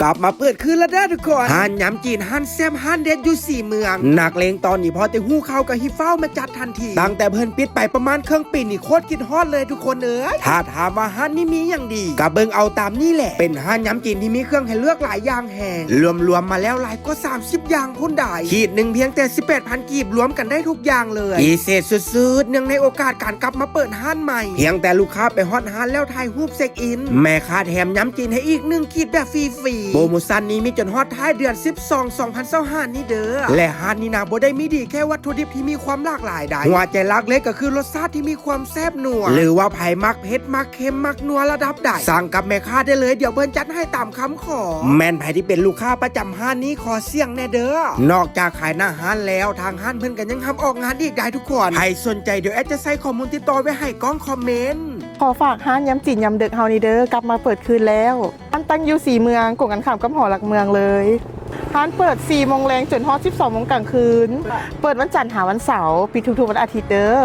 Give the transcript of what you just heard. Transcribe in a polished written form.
ลับมาเปิดคืนแล้วได้ทุกคนฮันยำจีนฮันแซมฮันเด็ดอยู่4 เมืองหนักเลงตอนนี้พอแต่หู้เข้ากับฮิเฝ้ามาจัดทันทีตั้งแต่เพิ่นปิดไปประมาณเครื่องปีนี่โคตรกินฮอดเลยทุกคนถ้าถามว่าฮันนี่มีอย่างดีกับเบิ่งเอาตามนี่แหละเป็นฮันยำจีนที่มีเครื่องให้เลือกหลายอย่างแห่งรวมมาแล้วหลายก็30 อย่างพุ่นได้ขีดหนึ่งเพียงแต่ 18,000 กีบรวมกันได้ทุกอย่างเลยพิเศษสุดๆเนื่องในโอกาสการกลับมาเปิดฮันใหม่เพียงแต่ลูกค้าไปฮอตฮันแล้วถ่ายรูปเช็คอินแม่ค้าแถมยำจีนให้อีก1 ขีดแบบฟรีๆโปรโมชั่นนี้มีจนฮอตท้ายเดือน12 2025นี่เด้อและฮันนี่นะบ่ได้มีดีแค่วัตถุดิบที่มีความหลากหลายได้หัวใจหลักเลยก็คือรสชาติที่มีความแซ่บนัวหรือว่าไผมักเผ็ดมักเค็มมักนัวระดับใดสั่งกับแม่ค้าได้เลยเดี๋ยวเบิ่นจัดให้ตามคำขอแม่นไผที่เป็นลูกค้าประจำฮันนี้ขอเสี่ยงแน่เด้อนอกจากขายหน้าฮันแล้วทางฮันเพิ่นก็ยังทำออกงานอีกได้ทุกคนใครสนใจเดี๋ยวแอดจะใส่ข้อมูลติดต่อไว้ให้ก้องคอมเมนต์ขอฝากห้านยำจีนยำเด็กเฮานี่เด้อกลับมาเปิดคืนแล้วอันตั้งอยู่4 เมืองกงกันข้ามกับหอหลักเมืองเลยร้านเปิด4 โมงแรงจนฮอด12 โมงกลางคืนเปิดวันจันทร์หาวันเสาร์ปิดทุกๆวันอาทิตย์เด้อ